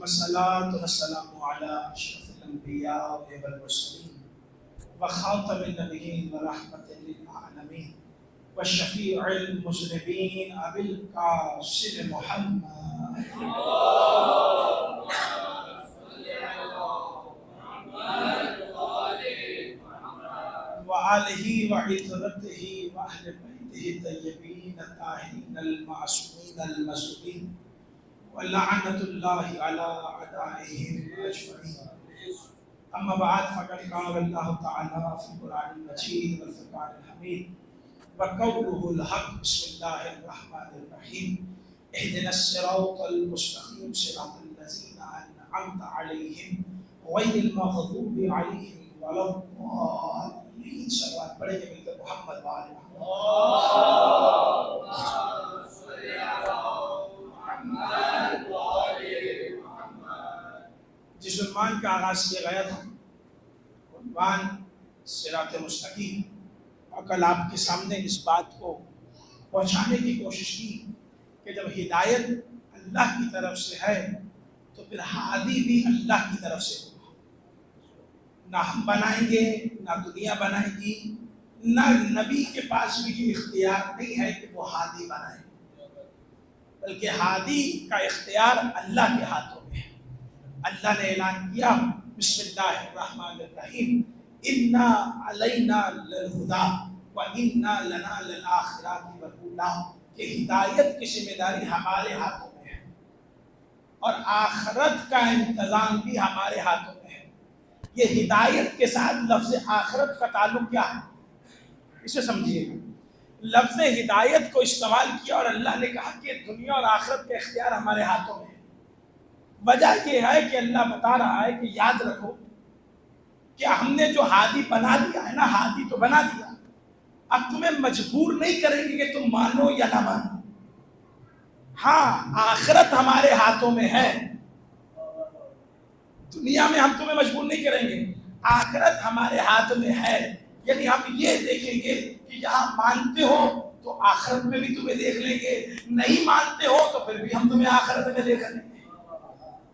والصلاة والسلام على أشرف الأنبياء والمرسلين وخاتم النبيين ورحمة للعالمين والشفيع المذنبين أبي القاسم محمد وآله وعترته وأهل بيته الطيبين الطاهرين المعصومين المظلومين ولعنة الله على أعدائهم أجمعين. أما بعد فقد قال الله تعالى في القرآن المجيد والفرقان الحميد وقوله الحق بسم الله الرحمن الرحيم اهدنا الصراط المستقيم صراط الذين أنعمت عليهم غير المغضوب عليهم ولا الضالين. صلوات پڑھیں گے مل کر محمد وآل جس عنوان کا آغاز کیا گیا تھا عنوان صراط مستقیم، اور کل آپ کے سامنے اس بات کو پہنچانے کی کوشش کی کہ جب ہدایت اللہ کی طرف سے ہے تو پھر ہادی بھی اللہ کی طرف سے ہوگا. نہ ہم بنائیں گے، نہ دنیا بنائے گی، نہ نبی کے پاس بھی یہ اختیار نہیں ہے کہ وہ ہادی بنائے، بلکہ ہادی کا اختیار اللہ کے ہاتھوں میں ہے. اللہ نے اعلان کیا بسم اللہ الرحمن الرحیم انا علینا للہدی وانا لنا للآخرۃ والأولی، کہ ہدایت کی ذمہ داری ہمارے ہاتھوں میں ہے اور آخرت کا انتظام بھی ہمارے ہاتھوں میں ہے. یہ ہدایت کے ساتھ لفظ آخرت کا تعلق کیا ہے اسے سمجھیے گا. لفظ ہدایت کو استعمال کیا اور اللہ نے کہا کہ دنیا اور آخرت کا اختیار ہمارے ہاتھوں میں ہے. وجہ یہ ہے کہ اللہ بتا رہا ہے کہ یاد رکھو کہ ہم نے جو ہادی بنا دیا ہے نا، ہادی تو بنا دیا، اب تمہیں مجبور نہیں کریں گے کہ تم مانو یا نہ مانو. ہاں آخرت ہمارے ہاتھوں میں ہے، دنیا میں ہم تمہیں مجبور نہیں کریں گے، آخرت ہمارے ہاتھ میں ہے. یعنی ہم یہ دیکھیں گے کہ جہاں مانتے ہو تو آخرت میں بھی تمہیں دیکھ لیں گے، نہیں مانتے ہو تو پھر بھی ہم تمہیں آخرت میں دیکھ لیں گے،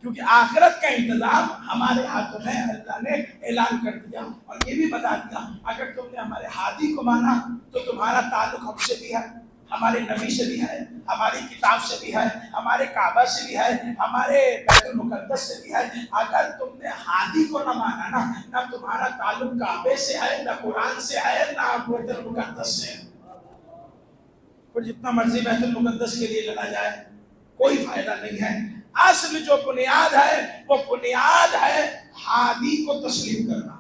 کیونکہ آخرت کا انتظام ہمارے ہاتھوں میں اللہ نے اعلان کر دیا. اور یہ بھی بتا دیا اگر تم نے ہمارے ہادی کو مانا تو تمہارا تعلق ہم سے بھی ہے، ہمارے نبی سے بھی ہے، ہماری کتاب سے بھی ہے، ہمارے کعبہ سے بھی ہے، ہمارے بیت المقدس سے بھی ہے. اگر تم نے ہادی کو نہ مانا نا، نہ تمہارا تعلق کعبے سے ہے، نہ قرآن سے ہے، نہ بیت المقدس سے ہے. پھر جتنا مرضی بیت المقدس کے لیے لڑا جائے کوئی فائدہ نہیں ہے. اصل جو بنیاد ہے وہ بنیاد ہے ہادی کو تسلیم کرنا.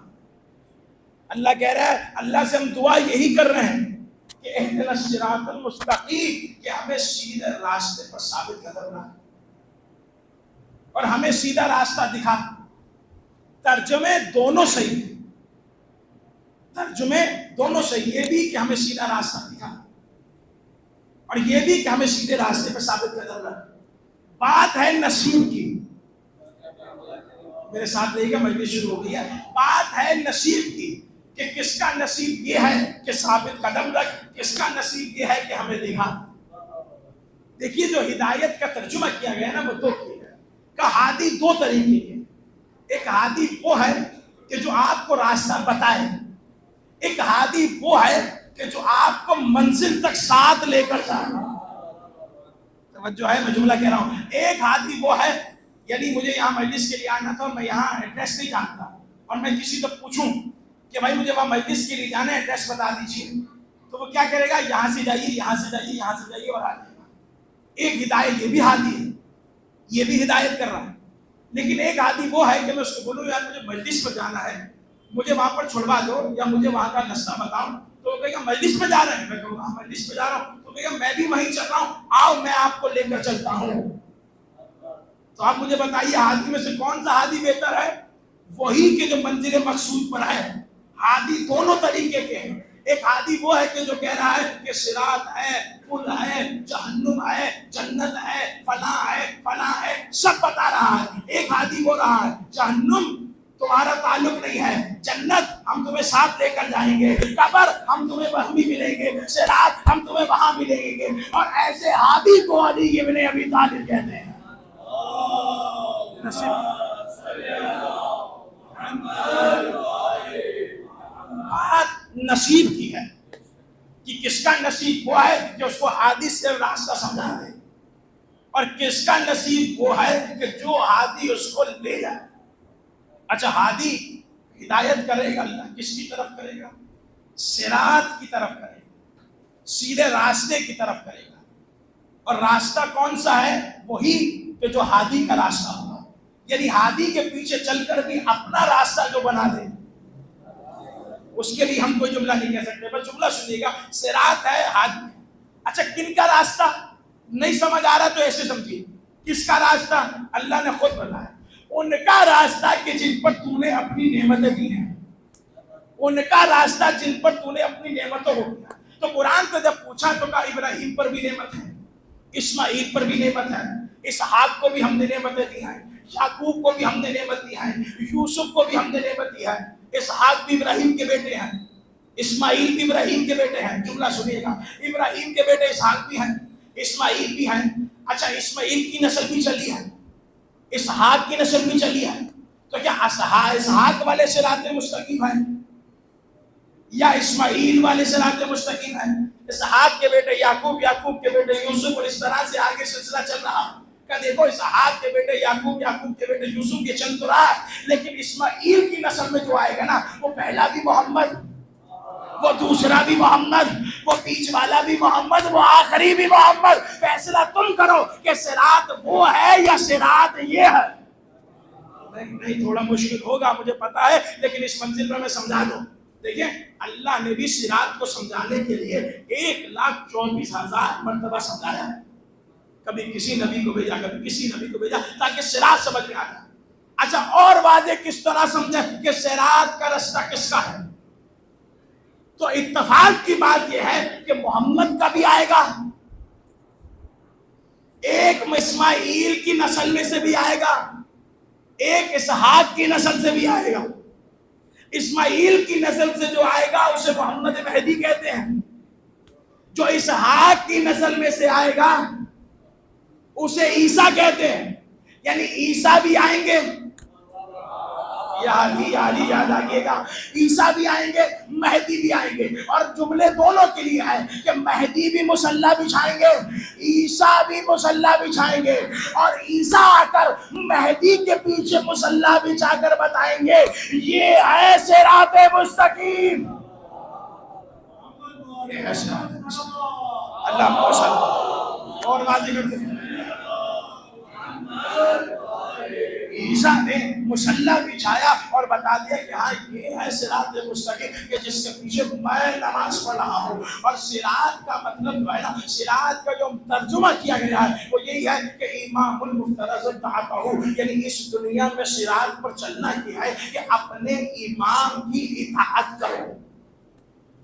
اللہ کہہ رہا ہے، اللہ سے ہم دعا یہی کر رہے ہیں کہ اہدنا الصراط المستقیم، کہ ہمیں سیدھے راستے پر ثابت قدم رہا اور ہمیں سیدھا راستہ دکھا. ترجمے دونوں صحیح ہیں، ترجمے دونوں صحیح، یہ بھی کہ ہمیں سیدھا راستہ دکھا اور یہ بھی کہ ہمیں سیدھے راستے پر ثابت قدم رہا. بات ہے نصیب کی، میرے ساتھ رہیے گا، مجلس شروع ہو گئی ہے. بات ہے نصیب کی کہ کس کا نصیب یہ ہے کہ ثابت قدم رکھ، کس کا نصیب یہ ہے کہ ہمیں دکھا. دیکھیے جو ہدایت کا ترجمہ کیا گیا نا وہ دو کیا گیا کہ ہادی دو طریقے کے. ایک ہادی وہ ہے کہ جو آپ کو راستہ بتائے، ایک ہادی وہ ہے کہ جو آپ کو منزل تک ساتھ لے کر جائے. جو ہے میں جملہ کہہ رہا ہوں، ایک ہادی وہ ہے، یعنی مجھے یہاں مجلس کے لیے آنا تھا اور میں یہاں ایڈریس نہیں جانتا اور میں کسی کو پوچھوں کہ بھائی مجھے وہاں مجلس کے لیے جانا ہے، ایڈریس بتا دیجیے، تو وہ کیا کرے گا؟ یہاں سے جائیے، یہاں سے جائیے، یہاں سے جائیے اور آ جائے گا. ایک ہدایت یہ بھی ہادی ہے، یہ بھی ہدایت کر رہا ہے. لیکن ایک ہادی وہ ہے کہ میں اس کو بولوں یار مجھے مجلس پر جانا ہے، مجھے وہاں پر چھوڑوا دو یا مجھے وہاں کا رستہ بتاؤ. تو وہ کہے گا مجلس پہ جا رہے ہیں، میں کہوں گا مجلس پہ جا رہا ہوں، تو کہے گا میں بھی وہیں چل رہا ہوں، آؤ میں آپ کو لے کر چلتا ہوں. تو آپ مجھے بتائیے ہادی میں سے کون سا ہادی بہتر ہے؟ وہی کہ جو منزل مقصود پر ہے. ہادی دونوں طریقے کے ہیں. ایک ہادی وہ ہے کہ جو کہہ رہا ہے کہ صراط ہے، پل ہے، جہنم ہے، جنت ہے، فلاں ہے، سب بتا رہا ہے. ایک ہادی وہ رہا ہے جہنم تمہارا تعلق نہیں ہے، جنت ہم تمہیں ساتھ لے کر جائیں گے، قبر ہم تمہیں وہاں بھی ملیں گے، صراط ہم تمہیں وہاں ملیں گے. اور ایسے ہادی کو علی ابن ابی طالب کہتے ہیں. نصیب بات نصیب کی ہے کہ کس کا نصیب وہ ہے کہ اس کو ہادی سے راستہ سمجھا دے، اور کس کا نصیب وہ ہے کہ جو ہادی اس کو لے جائے۔ اچھا، ہادی ہدایت کرے گا اللہ کس کی طرف کرے گا؟ صراط کی طرف کرے گا، سیدھے راستے کی طرف کرے گا۔ اور راستہ کون سا ہے؟ وہی کہ جو ہادی کا راستہ ہوگا، یعنی ہادی کے پیچھے چل کر بھی اپنا راستہ جو بنا دے، اس کے لیے ہم کوئی جملہ نہیں کہہ سکتے، بس جملہ سنیے گا، صراط ہے، ہادی ہے۔ اچھا، کن کا راستہ نہیں سمجھ آ رہا تو ایسے سمجھیے، کس کا راستہ؟ اللہ نے خود بتایا، ان کا راستہ کہ جن پر تو نے اپنی نعمتیں دی ہیں، ان کا راستہ جن پر تو نے اپنی نعمتوں کو دیا۔ تو قرآن کو جب پوچھا تو کہا ابراہیم پر بھی نعمت ہے، اسماعیل پر بھی نعمت ہے، اسحاق کو بھی ہم نے نعمتیں دی ہیں، یعقوب کو بھی ہم نے نعمت دی ہے، یوسف کو بھی ہم نے نعمت دی ہے۔ اسحاق بھی ابراہیم کے بیٹے ہیں، اسماعیل بھی ابراہیم کے بیٹے ہیں، جملہ سنیے گا، ابراہیم کے بیٹے اسحاق بھی ہیں، اسماعیل بھی ہیں۔ اچھا، اسماعیل کی نسل بھی چلی ہے، اسحاق کی نسل بھی چلی ہے، تو کیا اسحاق والے صراط مستقیم ہیں یا اسماعیل والے صراط مستقیم ہیں؟ اسحاق کے بیٹے یعقوب، یعقوب کے بیٹے یوسف، اور اس طرح سے آگے سلسلہ چل رہا ہے کہ دیکھو اسحاق کے بیٹے یعقوب، یعقوب کے بیٹے یوسف، یہ چل تو رہا ہے، لیکن اسماعیل کی نسل میں جو آئے گا نا، وہ پہلا بھی محمد، وہ دوسرا بھی محمد، وہ بیچ والا بھی محمد، وہ آخری بھی محمد۔ فیصلہ تم کرو کہ صراط وہ ہے یا صراط یہ ہے۔ نہیں، تھوڑا مشکل ہوگا مجھے پتا ہے، لیکن اس منزل پر میں سمجھا دوں۔ دیکھیں، اللہ نے بھی صراط کو سمجھانے کے لیے 1,24,000 مرتبہ سمجھایا ہے، کبھی کسی نبی کو بھیجا، کبھی کسی نبی کو بھیجا، تاکہ صراط سمجھ میں آ جائے۔ اچھا، اور واضح کس طرح سمجھے کہ صراط کا رستہ کس کا ہے؟ تو اتفاق کی بات یہ ہے کہ محمد کا بھی آئے گا، ایک اسماعیل کی نسل میں سے بھی آئے گا، ایک اسحاق کی نسل سے بھی آئے گا۔ اسماعیل کی نسل سے جو آئے گا اسے محمد مہدی کہتے ہیں، جو اسحاق کی نسل میں سے آئے گا اسے عیسیٰ کہتے ہیں، یعنی عیسیٰ بھی آئیں گے، یاد آئیے گا، عیسیٰ بھی آئیں گے، مہدی بھی آئیں گے، اور جملے دونوں کے لیے ہے کہ مہدی بھی مصلی بچھائیں گے، عیسیٰ بھی مصلی بچھائیں گے، اور عیسیٰ آ کر مہدی کے پیچھے مصلی بچھا کر بتائیں گے یہ ہے صراط مستقیم، یہ ہے صراط مستقیم۔ اللہ کو صلی اور واضح کر دیں، عیسیٰ نے مصلی بچھایا اور بتا دیا کہ ہاں یہ ہے صراط مستقیم، کہ جس کے پیچھے میں نماز پڑھ رہا ہوں۔ اور صراط کا مطلب جو ہے نا، صراط کا جو ترجمہ کیا گیا ہے وہ یہی ہے کہ امام المفترض طاعتہ، یعنی اس دنیا میں صراط پر چلنا یہ ہے کہ اپنے امام کی اطاعت کرو۔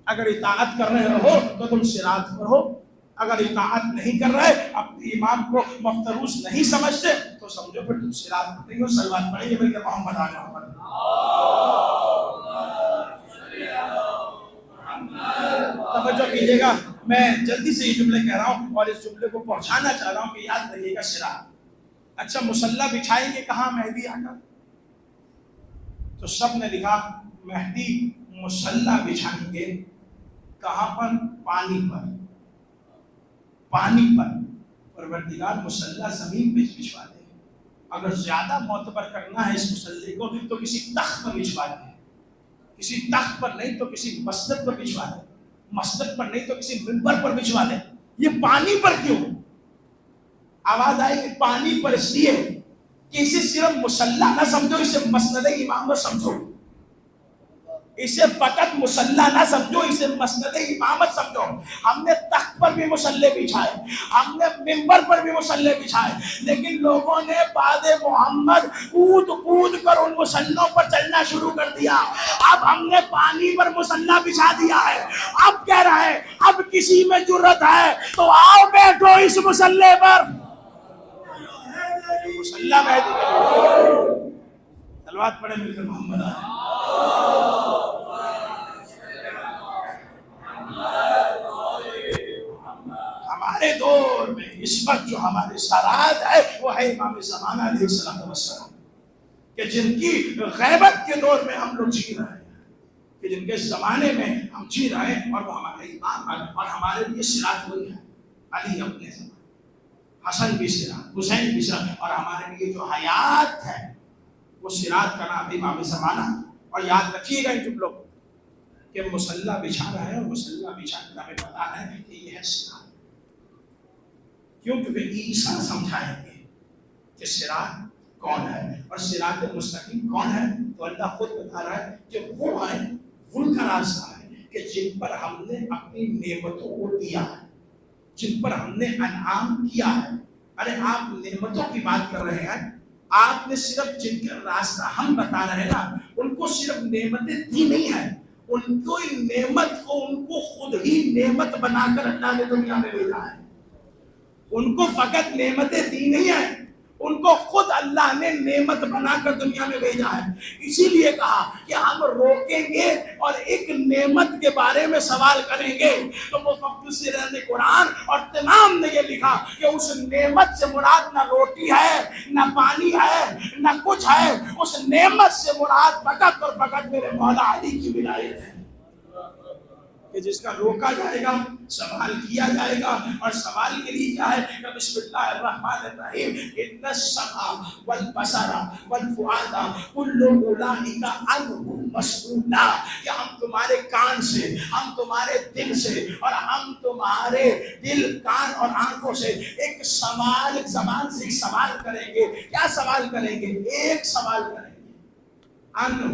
اگر اطاعت کر رہے ہو تو تم صراط پر ہو، اگر اطاعت نہیں کر رہے، اپنے امام کو مفتروض نہیں سمجھتے، تو سمجھو پھر تم صراط پر نہیں ہو۔ صلوات پڑھیں گے بلکہ محمد آل محمد۔ توجہ کیجیے گا، میں جلدی سے یہ جملے کہہ رہا ہوں اور اس جملے کو پہنچانا چاہ رہا ہوں کہ یاد رہیے گا صراط۔ اچھا، مصلی بچھائیں گے کہاں؟ مہدی آ کر، تو سب نے لکھا مہدی مصلی بچھائیں گے کہاں پر؟ پانی پر، پانی پر۔ پروردگار مصلی زمین پہ بچھوا دے، اگر زیادہ معتبر کرنا ہے اس مصلی کو تو کسی تخت پر بچھوا دے، کسی تخت پر نہیں تو کسی مسجد پر بچھوا دے، مسجد پر نہیں تو کسی منبر پر بچھوا دے۔ یہ پانی پر کیوں؟ آواز آئے کہ پانی پر اس لیے کہ اسے صرف مصلی نہ سمجھو، اسے مسند امامت سمجھو، اسے فقط مصلی نہ سمجھو، اسے مسند امامت سمجھو۔ ہم نے تخت پر بھی مصلی بچھائے، ہم نے منبر پر بھی مصلی بچھائے، لیکن لوگوں نے بعد محمد کود کود کر ان مصلیوں پر چلنا شروع کر دیا۔ اب ہم نے پانی پر مصلی بچھا دیا ہے، اب کہہ رہا ہے اب کسی میں جرت ہے تو آؤ بیٹھو اس مصلی پر۔ مصلی مہدی صلوات پڑھیں مل کر محمد آئے۔ ہمارے دور میں اس وقت جو ہمارے سرحد ہے وہ ہے امام زمانہ علیہ السلام، کہ جن کی غیبت کے دور میں ہم لوگ جی رہے ہیں، کہ جن کے زمانے میں ہم جی رہے ہیں، اور وہ ہمارے امام ہیں، اور ہمارے لیے صراط وہی ہے، علی اپنے زمان، حسن بھی صراط، حسین بھی صراط، اور ہمارے لیے جو حیات ہے وہ صراط کا نام ہے امام زمانہ۔ اور یاد رکھیے گا تم لوگ کہ مصلی بچھا رہا ہے، اور مصلی بچھا کر ہمیں بتا رہا ہے کہ یہ ہے صراط، کیوں؟ کیونکہ عیسیٰ سمجھائیں گے کہ صراط کون ہے اور صراط مستقیم کون ہے، تو اللہ خود بتا رہا ہے کہ وہ ہے، ان کا راستہ ہے کہ جن پر ہم نے اپنی نعمتوں کو دیا ہے، جن پر ہم نے انعام کیا ہے۔ ارے آپ نعمتوں کی بات کر رہے ہیں، آپ نے صرف جن کا راستہ ہم بتا رہے ہیں نا، ان کو صرف نعمتیں دی نہیں ہیں، ان کو نعمت کو ان کو خود ہی نعمت بنا کر اللہ نے دنیا میں بھیجا ہے۔ ان کو فقط نعمتیں دی نہیں ہیں، ان کو خود اللہ نے نعمت بنا کر دنیا میں بھیجا ہے۔ اسی لیے کہا کہ ہم روکیں گے اور ایک نعمت کے بارے میں سوال کریں گے، تو مفسرین قرآن اور تمام نے یہ لکھا کہ اس نعمت سے مراد نہ روٹی ہے، نہ پانی ہے، نہ کچھ ہے، اس نعمت سے مراد فقط اور فقط میرے مولا علی کی ولایت ہے، کہ جس کا روکا جائے گا، سوال کیا جائے گا، اور سوال کے لیے کیا ہے کہ بسم اللہ الرحمن الرحیم، ان السمع والبصر والفؤاد کل اولئک عنہ مسئول، کہ ہم تمہارے کان سے، ہم تمہارے دل سے، اور ہم تمہارے دل، کان اور آنکھوں سے ایک سوال، ایک زبان سے ایک سوال کریں گے۔ کیا سوال کریں گے؟ ایک سوال کریں گے، عنہ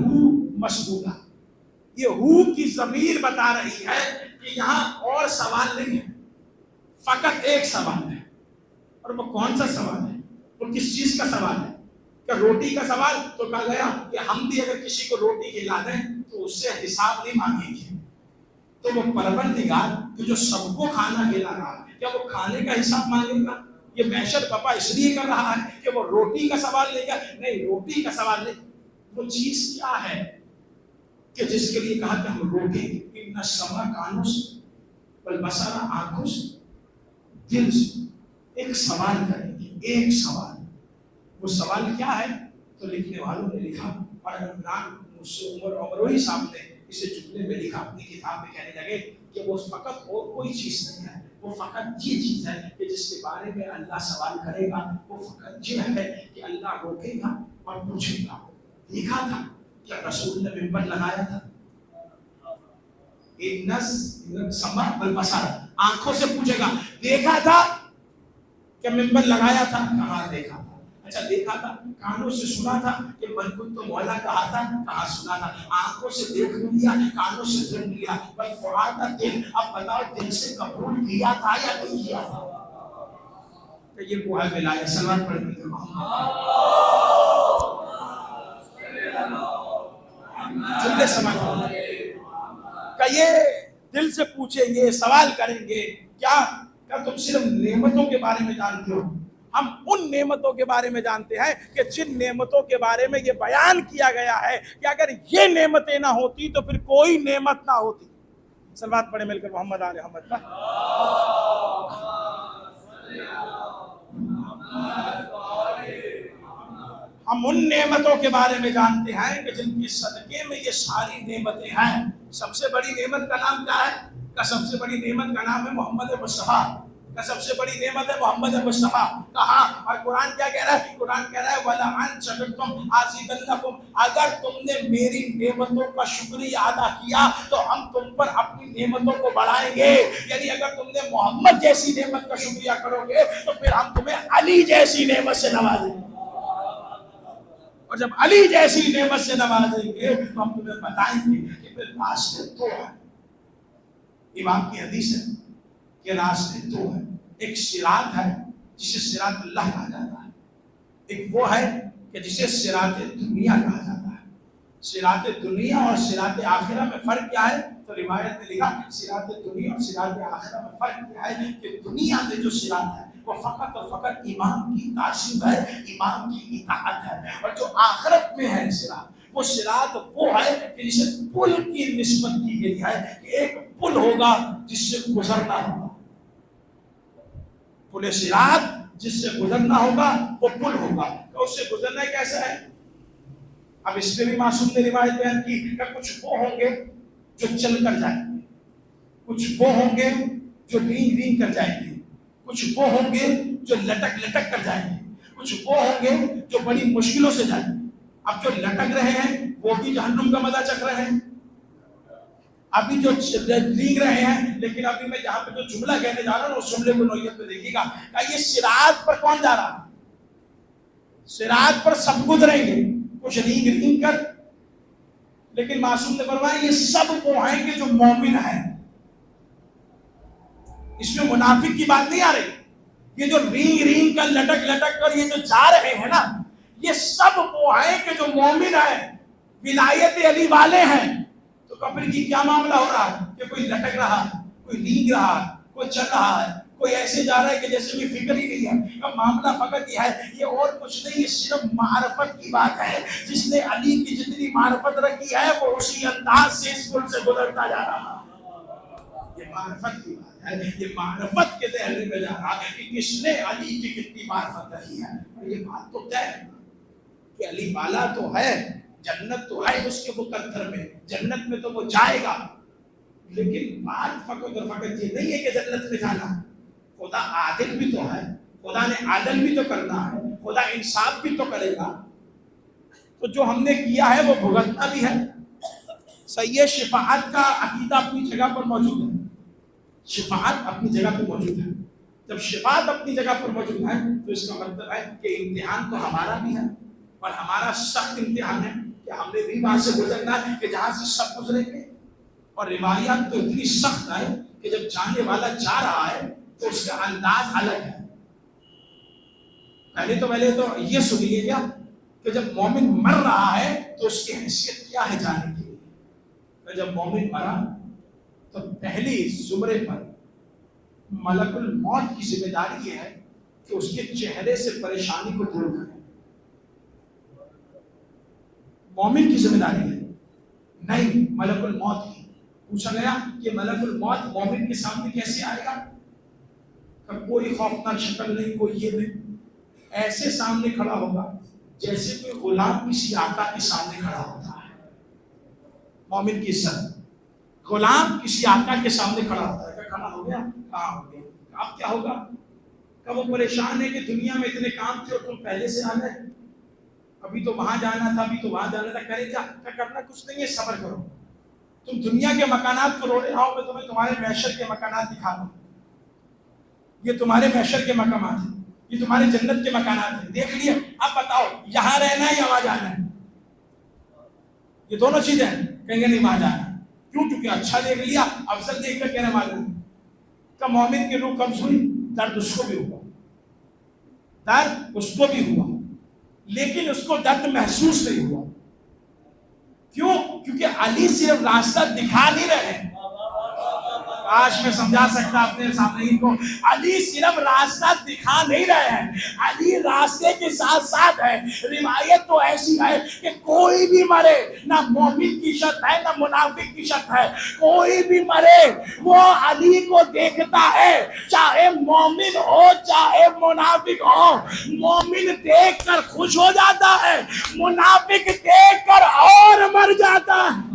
مسئول۔ یہ ہو کی ضمیر بتا رہی ہے کہ یہاں اور سوال نہیں ہے، فقط ایک سوال ہے، اور وہ کون سا سوال ہے؟ وہ کس چیز کا سوال ہے؟ کہ روٹی کا سوال؟ تو کہا گیا کہ ہم بھی اگر کسی کو روٹی کھلا دیں تو اس سے حساب نہیں مانگیں گے، تو وہ پروردگار کہ جو سب کو کھانا کھلا رہا ہے، کیا وہ کھانے کا حساب مانگے گا؟ یہ معیشت پاپا اس لیے کر رہا ہے کہ وہ روٹی کا سوال لے گا؟ نہیں، روٹی کا سوال نہیں، وہ چیز کیا ہے کہ جس کے لیے کہا کہ ہم روکیں گے، ان السمع کانوں سے، والبصر آنکھوں سے، دل سے ایک سوال کریں گے، ایک سوال۔ وہ سوال کیا ہے؟ تو لکھنے والوں نے لکھا، اور عمران عمروی صاحب نے اسے جملے میں لکھا، اپنی کتاب میں کہنے لگے کہ وہ فقط اور کوئی چیز نہیں ہے، وہ فقط یہ چیز ہے کہ جس کے بارے میں اللہ سوال کرے گا، وہ فقط یہ ہے کہ اللہ روکے گا اور پوچھے گا۔ دیکھا تھا کیا رسول نے ممبر لگایا تھا؟ سمع والبصر، آنکھوں سے پوچھے گا، دیکھا تھا کہ ممبر لگایا تھا؟ کہاں دیکھا تھا؟ اچھا دیکھا تھا، کانوں سے سنا تھا کہ من کنت مولا کہا تھا؟ کہاں سنا تھا؟ آنکھوں سے دیکھ لیا، کانوں سے سن لیا، والفؤاد دل، اب بتاؤ دل سے قبول کیا تھا یا نہیں کیا تھا؟ کہ یہ وہ ہے ولایت۔ سلام پڑھنے کے جملے سمجھ کہ یہ دل سے پوچھیں گے، سوال کریں گے، کیا تم صرف نعمتوں کے بارے میں جانتے ہو؟ ہم ان نعمتوں کے بارے میں جانتے ہیں کہ جن نعمتوں کے بارے میں یہ بیان کیا گیا ہے کہ اگر یہ نعمتیں نہ ہوتی تو پھر کوئی نعمت نہ ہوتی۔ سلوات پڑھیں مل کر محمد آل محمد کا۔ ہم ان نعمتوں کے بارے میں جانتے ہیں کہ جن کی صدقے میں یہ ساری نعمتیں ہیں۔ سب سے بڑی نعمت کا نام کیا ہے؟ کہ سب سے بڑی نعمت کا نام ہے محمد مصطفیٰ، کہ سب سے بڑی نعمت ہے محمد مصطفیٰ۔ کہاں؟ اور قرآن کیا کہہ رہا ہے؟ قرآن کہہ رہا ہے وَلَئِن شَكَرْتُمْ لَأَزِيدَنَّكُمْ، اگر تم نے میری نعمتوں کا شکریہ ادا کیا تو ہم تم پر اپنی نعمتوں کو بڑھائیں گے۔ یعنی اگر تم نے محمد جیسی نعمت کا شکریہ کرو گے تو پھر ہم تمہیں علی جیسی نعمت سے نوازیں گے، اور جب علی جیسی نعمت سے نوازیں گے تو ہم تمہیں بتائیں گے کہ پھر راستے دو ہیں۔ امام کی حدیث ہے کہ راستے دو ہیں، ایک صراط ہے جسے صراط اللہ کہا جاتا ہے، ایک وہ ہے کہ جسے صراط دنیا کہا جاتا ہے۔ صراط دنیا اور صراط آخرہ میں فرق کیا ہے؟ تو روایت میں لکھا صراط دنیا اور صراط آخرہ میں فرق کیا ہے کہ دنیا میں جو صراط ہے وہ فقط اور فقط امام کی تعظیم ہے، امام کی اطاعت ہے، اور جو آخرت میں ہے صراط، وہ صراط وہ ہے کہ جسے پل کی نسبت کی گئی ہے کہ ایک پل ہوگا جس سے گزرنا ہوگا، پل صراط جس سے گزرنا ہوگا وہ پل ہوگا، تو اس سے گزرنا کیسا ہے؟ اب اس میں بھی معصوم نے روایت بیان کی کہ کچھ وہ ہوں گے جو چل کر جائیں گے، کچھ وہ ہوں گے جو رینگ رینگ کر جائیں گے، کچھ وہ ہوں گے جو لٹک لٹک کر جائیں گے، کچھ وہ ہوں گے جو بڑی مشکلوں سے جائیں گے۔ اب جو لٹک رہے ہیں وہ بھی جہنم کا مزہ چکھ رہے ہیں، ابھی جو رینگ رہے ہیں، لیکن ابھی میں جہاں پہ جو جملہ کہنے جا رہا ہوں اس جملے کو نوعیت میں دیکھیے گا کہ یہ صراط پر کون جا رہا ہے؟ صراط پر سب گزریں گے، کچھ رینگ رینگ کر، لیکن معصوم نے فرمایا یہ سب وہ ہیں کہ جو مومن ہیں۔ اس میں منافق کی بات نہیں آ رہی، یہ جو رینگ رینگ کر لٹک لٹک کر یہ جو جا رہے ہیں نا، یہ سب وہ ہیں کہ جو مومن ہیں، ولایت علی والے ہیں۔ تو کفر کی کیا معاملہ ہو رہا ہے کہ کوئی لٹک رہا ہے، کوئی رینگ رہا ہے، کوئی چل رہا ہے، کوئی ایسے جا رہا ہے کہ جیسے کوئی فکر ہی نہیں ہے۔ اب معاملہ فقط یہ ہے، یہ اور کچھ نہیں، یہ صرف معرفت کی بات ہے۔ جس نے علی کی جتنی معرفت رکھی ہے وہ اسی انداز سے اس پل سے گزرتا جا رہا ہے۔ یہ معرفت کی بات ہے، یہ معرفت کے دائرے میں جا رہا ہے کہ کس نے علی کی کتنی معرفت رکھی ہے۔ اور یہ بات تو طے ہے کہ علی والا تو ہے، جنت تو ہے اس کے مقدر میں، جنت میں تو وہ جائے گا، لیکن بات فقط اور فقط یہ نہیں ہے کہ جنت میں جانا۔ خدا عادل بھی تو ہے، خدا نے عادل بھی تو کرنا ہے، خدا انصاف بھی تو کرے گا، تو جو ہم نے کیا ہے وہ بھگتنا بھی ہے۔ صحیح شفاعت کا عقیدہ اپنی جگہ پر موجود ہے، شفاعت اپنی جگہ پر موجود ہے۔ جب شفاعت اپنی جگہ پر موجود ہے تو اس کا مطلب ہے کہ امتحان تو ہمارا بھی ہے، اور ہمارا سخت امتحان ہے کہ ہم نے بھی وہاں سے گزرنا ہے کہ جہاں سے سب گزریں گے۔ اور روایات تو اتنی سخت ہے کہ جب جانے والا جا رہا ہے تو اس کا انداز الگ ہے۔ پہلے تو یہ سنیے گا کہ جب مومن مر رہا ہے تو اس کی حیثیت کیا ہے جانے کے لیے۔ جب مومن مرا تو پہلی زمرے پر ملک الموت کی ذمہ داری یہ ہے کہ اس کے چہرے سے پریشانی کو دور کرے۔ مومن کی ذمہ داری ہے، نہیں ملک الموت کی۔ پوچھا گیا کہ ملک الموت مومن کے سامنے کیسے آئے گا؟ کہ کوئی خوفناک شکل نہیں، کوئی یہ نہیں، ایسے سامنے کھڑا ہوگا جیسے کوئی غلام کسی آقا کے سامنے کھڑا ہوتا ہے۔ مومن کی عزت، غلام کسی آقا کے سامنے کھڑا ہوتا ہے۔ کہ کھڑا ہو گیا، کہاں ہو گیا، اب کیا ہوگا؟ کہ وہ پریشان ہے کہ دنیا میں اتنے کام تھے اور تم پہلے سے آ گئے، ابھی تو وہاں جانا تھا، ابھی تو وہاں جانا تھا، کرے کیا؟ کرنا کچھ نہیں ہے، صبر کرو۔ تم دنیا کے مکانات کو رو رہے ہو، میں تمہیں تمہارے محشر کے مکانات دکھا دوں۔ یہ تمہارے محشر کے مقامات ہیں، یہ تمہارے جنت کے مکانات ہیں، دیکھ لیے۔ اب بتاؤ یہاں رہنا ہے یا وہاں جانا ہے؟ یہ دونوں چیزیں ہیں، کہیں گے نہیں وہاں جانا ہے۔ کیوں؟ کیونکہ اچھا دیکھ لیا، افضل دیکھ کر کہنا معلوم کہ مومن کی روح کم سنی، درد اس کو بھی ہوا، درد اس کو بھی ہوا، لیکن اس کو درد محسوس نہیں ہوا۔ کیوں؟ کیونکہ علی صرف راستہ دکھا نہیں رہے ہیں۔ آج میں سمجھا سکتا اپنے سامنے کو، علی صرف راستہ دکھا نہیں رہے ہیں، علی راستے کے ساتھ ساتھ ہے۔ روایت تو ایسی ہے کہ کوئی بھی مرے، نہ مومن کی شرط ہے نہ منافق کی شرط ہے، کوئی بھی مرے وہ علی کو دیکھتا ہے، چاہے مومن ہو چاہے منافق ہو۔ مومن دیکھ کر خوش ہو جاتا ہے، منافق دیکھ کر اور مر جاتا ہے۔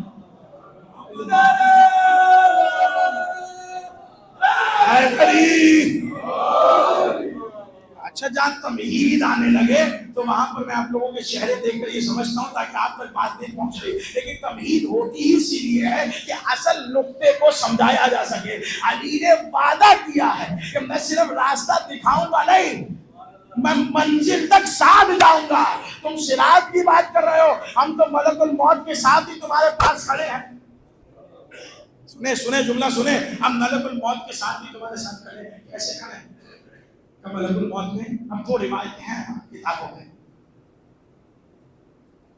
اچھا جان تمہید آنے لگے تو وہاں پر میں آپ لوگوں کے چہرے دیکھ کر یہ سمجھتا ہوں تاکہ آپ تک بات نہیں پہنچ رہی، لیکن تمہید ہوتی ہی اسی لیے ہے کہ اصل نقطے کو سمجھایا جا سکے۔ علی نے وعدہ کیا ہے کہ میں صرف راستہ دکھاؤں گا نہیں، میں منزل تک ساتھ جاؤں گا۔ تم صراط کی بات کر رہے ہو، ہم تو ملک الموت کے ساتھ ہی تمہارے پاس کھڑے ہیں۔ سنے جملہ سنے، ہم ملک الموت کے ساتھ بھی تمہارے ساتھ کھڑے ہیں۔ کیسے کھڑے ہیں؟ کہ ملک الموت میں ہم دو روایتیں ہیں کتابوں میں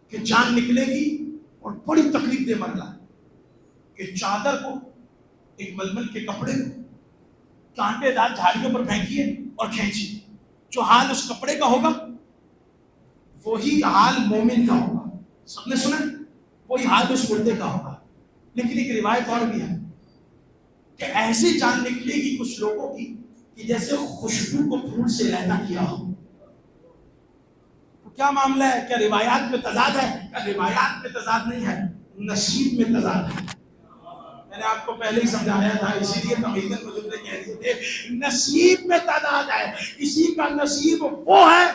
کہ جان نکلے گی اور بڑی تکلیف دے مرنا، کہ چادر کو، ایک ململ کے کپڑے کو کانٹے دار جھاڑیوں پر پھینکیے اور کھینچیے، جو حال اس کپڑے کا ہوگا وہی حال مومن کا ہوگا۔ سب نے سنا؟ وہی حال اس مردے کا ہوگا۔ لیکن ایک روایت اور بھی ہے کہ ایسی جان نکلے گی کچھ لوگوں کی کہ جیسے خوشبو کو پھول سے علیحدہ کیا ہو. تو کیا معاملہ ہے؟ کیا روایات میں تضاد ہے؟ کیا روایات میں تضاد نہیں ہے، نصیب میں تضاد ہے. میں نے آپ کو پہلے ہی سمجھایا تھا، اسی لیے تمہیداً وہ جملے کہہ دیے تھے، نصیب میں تضاد ہے. کسی کا نصیب وہ ہے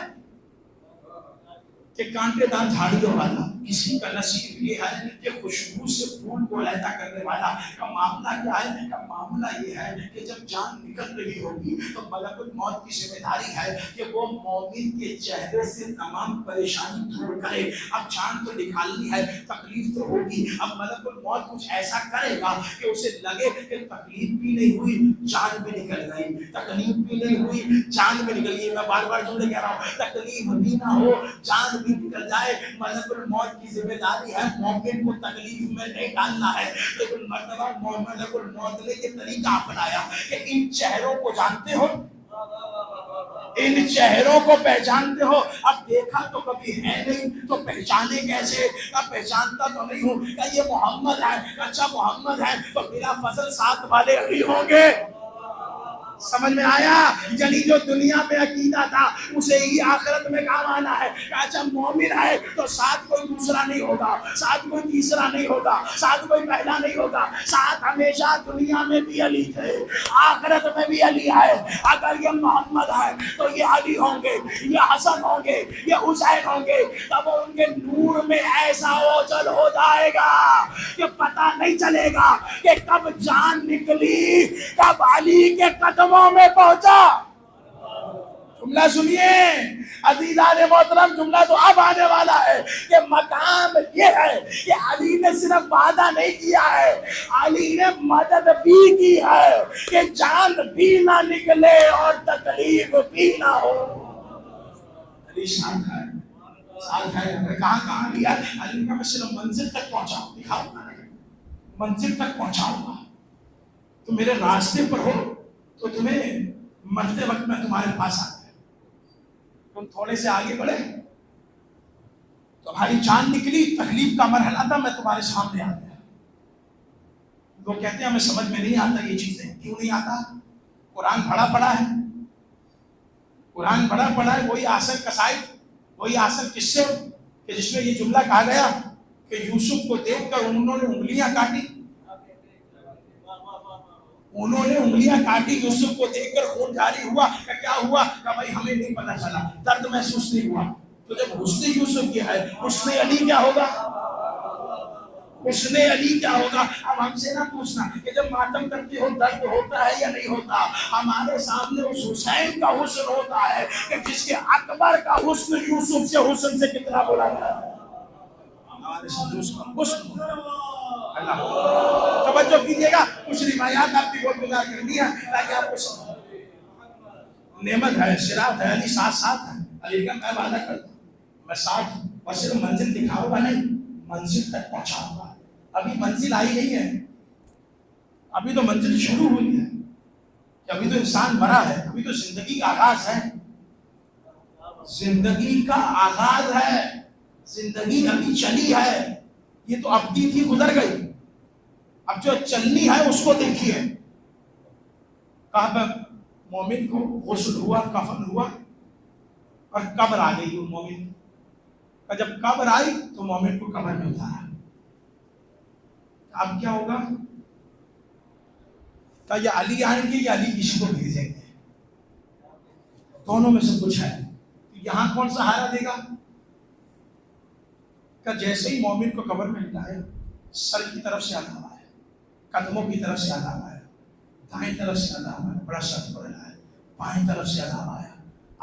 کہ کانٹے دار جھاڑیوں والا، کسی کا نصیب یہ ہے کہ خوشبو سے پھول کو علیحدہ کرنے والا. کا معاملہ کیا ہے؟ کا معاملہ یہ ہے کہ جب جان نکل رہی ہوگی تو ملک الموت کی ذمہ داری ہے کہ وہ مومن کے چہرے سے تمام پریشانی دور کرے. اب جان تو نکالنی ہے، تکلیف تو ہوگی. اب ملک الموت کچھ ایسا کرے گا کہ اسے لگے کہ تکلیف بھی نہیں ہوئی، جان بھی نکل گئی، تکلیف بھی نہیں ہوئی، جان بھی نکل گئی. میں بار بار جملے کہہ رہا ہوں، تکلیف بھی نہ ہو، جان بھی نکل جائے. ملک الموت کی ذمہ داری ہے مومن کو تکلیف میں نہیں ڈالنا ہے. لیکن مرتبہ ملک الموت نے یہ طریقہ اپنایا کہ ان چہروں کو جانتے ہو، ان چہروں کو پہچانتے ہو. اب دیکھا تو کبھی ہے نہیں تو پہچانے کیسے؟ پہچانتا تو نہیں ہوں کہ یہ محمد ہے. اچھا محمد ہے تو بلا فضل ساتھ والے علی ہوں گے. سمجھ میں آیا؟ یعنی جو دنیا میں عقیدہ تھا اسے ہی آخرت میں کام آنا ہے. اچھا مومن ہے تو ساتھ کوئی دوسرا نہیں ہوگا، ساتھ کوئی تیسرا نہیں ہوگا، ساتھ کوئی پہلا نہیں ہوگا. ساتھ ہمیشہ دنیا میں بھی علی تھے، آخرت میں بھی علی ہے. اگر یہ محمد ہے تو یہ علی ہوں گے، یہ حسن ہوں گے، یہ حسین ہوں گے. تب ان کے نور میں ایسا اوجل ہو جائے گا کہ پتہ نہیں چلے گا کہ کب جان نکلی، کب علی کے قدموں میں پہنچا. جملہ سنیے عزیزان محترم، جملہ تو اب آنے والا ہے کہ مقام یہ ہے کہ علی نے صرف وعدہ نہیں کیا ہے، علی نے مدد بھی کی ہے کہ جان بھی نہ نکلے اور تکلیف بھی نہ ہو. علی شان ہے، ساتھ ہے. کہاں لیا؟ علی کا میں صرف منزل تک پہنچاؤں، دکھاؤں گا، منزل تک پہنچاؤں گا. تم میرے راستے پر ہو تو تمہیں مرتے وقت میں تمہارے پاس آ گیا. تم تھوڑے سے آگے بڑھے، تمہاری جان نکلی، تکلیف کا مرحلہ تھا، میں تمہارے سامنے آ گیا. لوگ کہتے ہیں ہمیں سمجھ میں نہیں آتا یہ چیزیں. کیوں نہیں آتا؟ قرآن پڑھا پڑا ہے، قرآن پڑھا پڑا ہے. وہی آسن قصائد، وہی آسن قصے کہ جس میں یہ جملہ کہا گیا کہ یوسف کو دیکھ کر انہوں نے انگلیاں کاٹی، انہوں نے انگلیاں کاٹی. یوسف کو دیکھ کر خون جاری ہوا. کہ کیا ہوا؟ کہ بھائی ہمیں نہیں پتا چلا، درد محسوس نہیں ہوا. تو جب حسن یوسف کی ہے، حسن علی کیا ہوگا؟ حسن علی کیا ہوگا؟ اب ہم سے نہ پوچھنا کہ جب ماتم کرتے ہو درد ہوتا ہے یا نہیں ہوتا. ہمارے سامنے اس حسین کا حسن ہوتا ہے کہ جس کے اکبر کا حسن یوسف سے حسن سے کتنا بڑا ہے. ہمارے سامنے اس کا حسن. اللہ توجہ کیجیے گا، کچھ روایات آپ کی گود گزار کرنی ہے تاکہ آپ کو سمجھ. نعمت ہے، صراط ہے، علی ساتھ ساتھ ہے. علی کا میں وعدہ کرتا ہوں میں ساتھ ہوں، اور صرف منزل دکھاؤں گا نہیں، منزل تک پہنچاؤں گا. ابھی منزل آئی نہیں ہے، ابھی تو منزل شروع ہوئی ہے. ابھی تو انسان مرا ہے، ابھی تو زندگی کا آغاز ہے. زندگی کا آغاز ہے، زندگی ابھی چلی ہے. یہ تو اب کی تھی، گزر گئی. اب جو چلنی ہے اس کو دیکھیے. کہاں مومن کو غسل ہوا، کفن ہوا اور قبر آ گئی. مومن کا جب قبر آئی تو مومن کو قبر میں اتارا. اب کیا ہوگا؟ کہ یہ علی آئیں گے یا علی کسی کو بھیجیں گے؟ دونوں میں سے کچھ ہے. یہاں کون سہارا دے گا؟ کہ جیسے ہی مومن کو قبر میں لٹائے، سر کی طرف سے عذاب آیا، قدموں کی طرف سے عذاب آیا، دائیں طرف سے عذاب آیا، بڑا سخت پڑ رہا ہے، بائیں طرف سے عذاب آیا،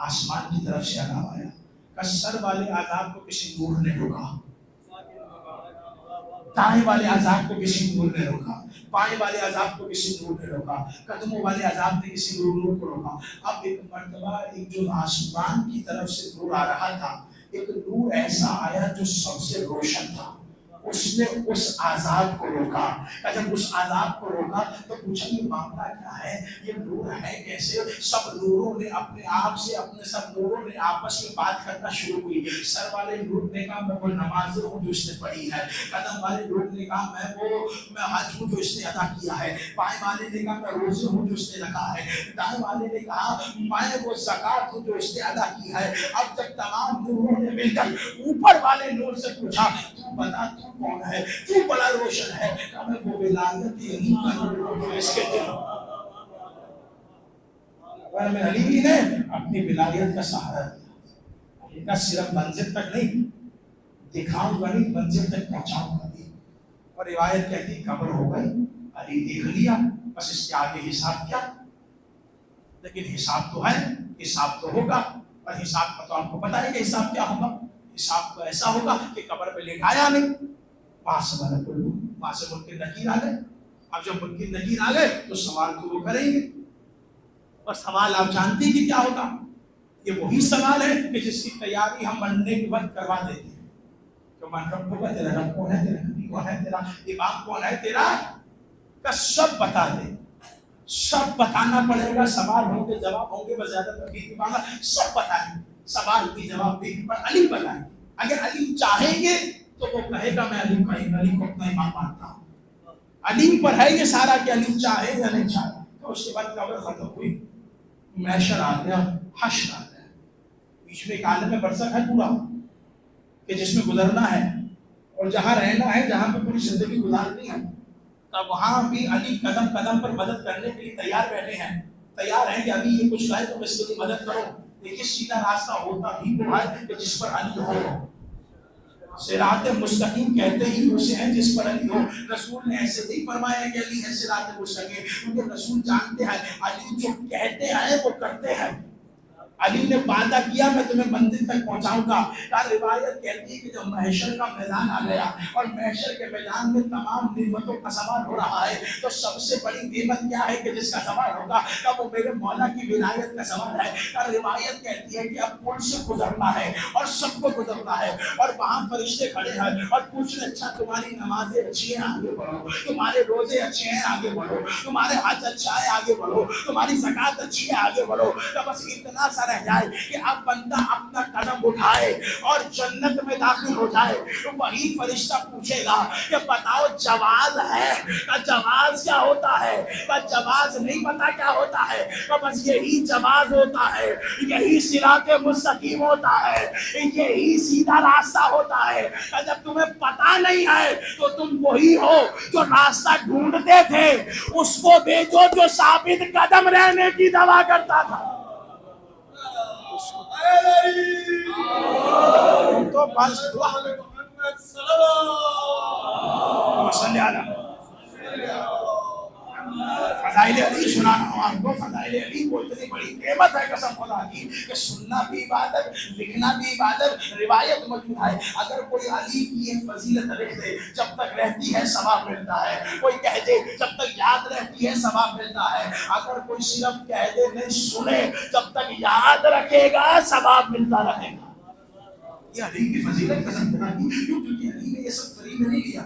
آسمان کی طرف سے عذاب آیا. کہ سر والے عذاب کو کسی نور نے روکا، دائیں والے عذاب کو کسی نور نے روکا، بائیں والے عذاب کو کسی نور نے روکا، قدموں والے عذاب نے کسی نور کو روکا. اب ایک مرتبہ ایک جو آسمان کی طرف سے نور آ رہا تھا، ایک نور ایسا آیا جو سب سے روشن تھا. اس نے اس عذاب کو روکا. جب اس عذاب کو روکا تو پوچھا یہ معاملہ کیا ہے, یہ نور ہے کیسے؟ سب نوروں نے اپنے آپ سے, اپنے سب نوروں نے آپس میں بات کرنا شروع ہوئی. سر والے نور نے کہا میں وہ نماز ہوں جو اس نے پڑھی ہے. قدم والے نور نے کہا میں حج ہوں جو اس نے ادا کیا ہے. بائیں والے نے کہا میں روزے ہوں جو اس نے رکھا ہے. دائیں والے نے کہا میں وہ زکات ہوں جو اس نے ادا کی ہے. اب جب تمام نوروں نے مل کر اوپر والے نور سے پوچھا تو بتا تو کون ہے, تو بڑا روشن ہے, کہ میں وہ ولایت علی کا نور ہوں جو اس کے دل. اور میں علی نے اپنی ولایت کا سہارا دیا, صرف منزل تک نہیں دکھاؤں گا, نہیں منزل تک پہنچاؤں گا بھی. اور روایت کہتی قبر ہو گئی, علی دیکھ لیا, بس اس کے آگے حساب کیا. لیکن حساب تو ہے, حساب تو ہوگا, اور حساب کا تو آپ کو پتا ہے کہ حساب کیا ہوگا. حساب تو ایسا ہوگا کہ قبر پہ لٹایا نہیں, وہاں سے وہاں سے منکر نکیر آ گئے. اب جب منکر نکیر آ گئے تو سوال تو وہ کریں گے, اور سوال آپ جانتے ہیں کہ کیا ہوگا. یہ وہی سوال ہے کہ جس کی تیاری ہم مرنے کے وقت کروا دیتے ہیں. تو من رب ہوگا, تیرا رب کون ہے, تیرا نبی کون ہے, تیرا امام کون ہے, تیرا کا سب بتا دے. سب بتانا پڑے گا, سوال ہوں گے, جواب ہوں گے, بس زیادہ تفصیل نہیں مانگا, سب بتائیں. سوال بھی جواب بھی, پر علی بتائیں. اگر علی چاہیں گے تو وہ کہے گا میں علی کو اپنا امام مانتا ہوں. علی پر ہے یہ سارا کہ علی چاہے یا نہیں چاہے. تو اس کے بعد قبر ختم ہوئی, محشر آ گیا, حشر آ گیا. بیچ میں ایک عالم برزخ ہے پورا کہ جس میں گزرنا ہے اور جہاں رہنا ہے, جہاں پہ پوری زندگی گزارنی ہے. تب وہاں بھی علی قدم قدم پر مدد کرنے کے لیے تیار بیٹھے ہیں, تیار ہیں کہ ابھی یہ کچھ کہے تو اس کے لیے مدد کرو. لیکن سیدھا راستہ ہوتا ہی وہ ہے کہ جس پر علی ہو. صراط مستقیم کہتے ہی اسے ہیں جس پر علی ہو. رسول نے ایسے نہیں فرمایا کہ علی ہے صراط مستقیم, کیونکہ رسول جانتے ہیں علی جو کہتے ہیں وہ کرتے ہیں. علی نے وعدہ کیا میں تمہیں منزل تک پہنچاؤں گا. روایت کہتی ہے کہ جب محشر کا میدان آ گیا اور محشر کے میدان میں تمام نعمتوں کا سوال ہو رہا ہے, تو سب سے بڑی نعمت کیا ہے کہ جس کا سوال ہوگا کہ وہ میرے مولا کی ولایت کا سوال ہے. روایت کہتی ہے کہ اب پل سے گزرنا ہے اور سب کو گزرنا ہے, اور وہاں فرشتے کھڑے ہیں اور پوچھ رہے اچھا تمہاری نمازیں اچھی ہیں آگے بڑھو, تمہارے روزے اچھے ہیں آگے بڑھو, تمہارے حج اچھا ہے آگے بڑھو, تمہاری زکات اچھی ہے آگے بڑھو. تو بس اتنا سا رہ جائے کہ اب بندہ اپنا قدم اٹھائے اور جنت میں داخل ہو جائے. وہی فرشتہ پوچھے گا کہ بتاؤ جواز ہے, کا جواز کیا ہوتا ہے, کا جواز نہیں پتا کیا ہوتا ہے. تو بس یہی جواز ہوتا ہے, یہی صراط مستقیم ہوتا ہے, یہی سیدھا راستہ ہوتا ہے. جب تمہیں پتا نہیں ہے تو تم وہی ہو جو راستہ ڈھونڈتے تھے, اس کو بھیجو جو ثابت قدم رہنے کی دعا کرتا تھا. تو بس فضائل علی سنانا ہوں آپ کو. فضائل علی کو اتنی بڑی نعمت ہے قسم خدا کی کہ سننا بھی عبادت, لکھنا بھی عبادت. روایت موجود ہے اگر کوئی علی کی ایک فضیلت لکھ دے جب تک رہتی ہے ثواب ملتا ہے, کوئی کہہ دے جب تک یاد رہتی ہے ثواب ملتا ہے, اگر کوئی صرف کہہ دے نہیں سنے جب تک یاد رکھے گا ثواب ملتا رہے گا. یہ علی کی فضیلت قسم خدا کی, کیونکہ علی نے یہ سب فری میں نہیں لیا.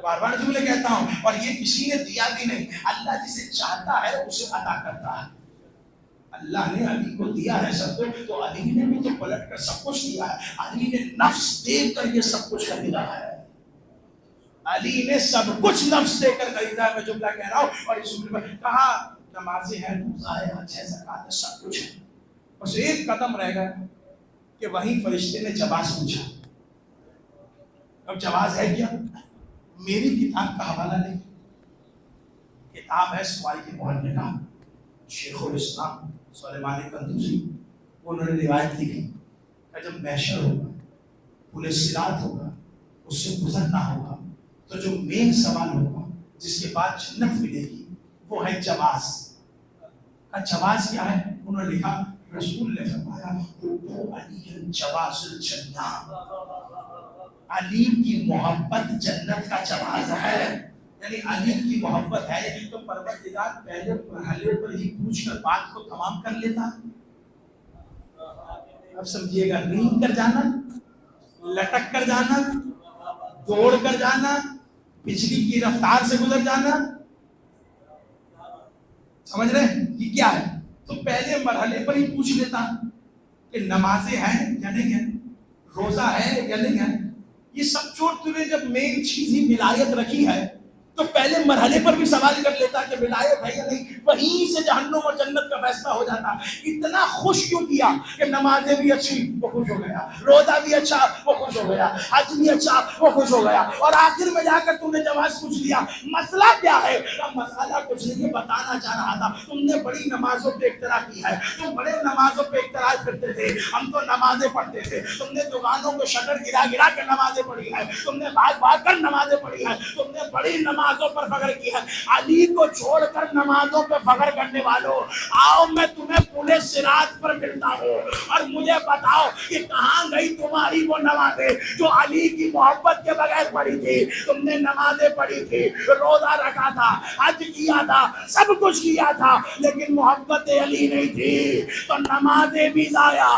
بار بار جملے کہتا ہوں, اور یہ کسی نے دیا بھی نہیں. اللہ جسے چاہتا ہے اسے عطا کرتا ہے. اللہ نے علی کو دیا ہے سب کچھ, تو علی نے بھی تو پلٹ کر سب کچھ دیا ہے. علی نے نفس دے کر یہ سب کچھ خریدا ہے. علی نے سب کچھ نفس دے کر خریدا ہے. میں جملہ کہہ رہا ہوں, اور اس جملے میں کہا نمازیں ہیں, روزہ ہے, حج ہے, زکات ہے, سب کچھ ہے. بس ایک قدم رہ گیا کہ وہیں فرشتے نے جواز پوچھا. اب جواز ہے کیا؟ میری کتاب کا حوالہ نہیں, کتاب ہے سوال کے محلے کا, شیخ الاسلام سلیمان قندوزی, انہوں نے روایت لکھی کہ جب محشر ہوگا, پل صراط ہوگا, اس سے گزرنا ہوگا, تو جو مین سوال ہوگا جس کے بعد جنت ملے گی وہ ہے جواز. کا جواز کیا ہے؟ انہوں نے لکھا رسول نے فرمایا علی جواز الجنہ, علی کی محبت جنت کا جواز ہے. یعنی علی کی محبت ہے تو پروردگار پہلے مرحلے پر ہی پوچھ کر بات کو تمام کر لیتا. اب سمجھیے گا, رینگ کر جانا, لٹک کر جانا, دوڑ کر جانا, بجلی کی رفتار سے گزر جانا, سمجھ رہے ہیں یہ کیا ہے؟ تو پہلے مرحلے پر ہی پوچھ لیتا کہ نمازیں ہیں یا نہیں ہیں, روزہ ہے یا نہیں ہے. یہ سب چھوڑ تُو نے جب مین چیز ہی ولایت رکھی ہے تو پہلے مرحلے پر بھی سوال کر لیتا کہ ولایت ہے یا نہیں. وہیں سے جہنم اور جنت کا فیصلہ ہو جاتا. اتنا خوش کیوں کیا کہ نمازیں بھی اچھی, وہ خوش ہو گیا, روزہ بھی اچھا, وہ خوش ہو گیا, حج بھی اچھا, وہ خوش ہو گیا, اور آخر میں جا کر تم نے جواز پوچھ لیا مسئلہ کیا ہے. اب مسئلہ کچھ نہیں, یہ بتانا چاہ رہا تھا تم نے بڑی نمازوں پہ اختراع کی ہے, تم بڑے نمازوں پہ اختراع کرتے تھے, ہم تو نمازیں پڑھتے تھے, تم نے دکانوں کو شٹر گرا گرا کر نمازیں پڑھی ہے, تم نے بھاگ بھاگ کر نمازیں پڑھی ہے, تم نے بڑی نمازوں پر فخر کی ہے. علی کو چھوڑ کر نمازوں پہ فخر کرنے والوں, آؤ میں تمہیں پورے صراط پر ملتا ہوں اور مجھے بتاؤ کہ کہاں گئی تمہاری وہ نمازیں جو علی کی محبت کے بغیر پڑھی تھی. تم نے نمازیں پڑھی تھی, روزہ رکھا تھا, حج کیا تھا, سب کچھ کیا تھا, لیکن محبت علی نہیں تھی. تو نمازیں بھی ضائع,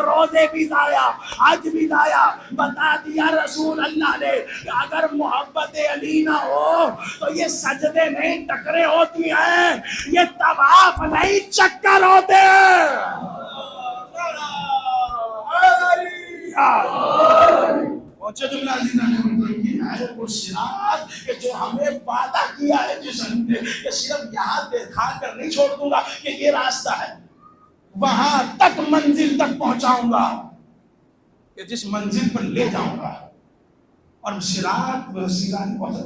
روزے بھی ضائع, حج بھی ضائع. بتا دیا رسول اللہ نے کہ اگر محبت علی نہ ہو تو یہ سجدے نہیں ٹکرے ہوتی ہیں, یہ طواف نہیں چکر ہوتے ہیں. پہنچے جملہ عزیزہ نے یہ ہے وہ صراط کہ جو ہمیں وعدہ کیا ہے جس نے کہ صرف یہاں دکھا کر نہیں چھوڑ دوں گا کہ یہ راستہ ہے, وہاں تک منزل تک پہنچاؤں گا کہ جس منزل پر لے جاؤں گا. اور صراط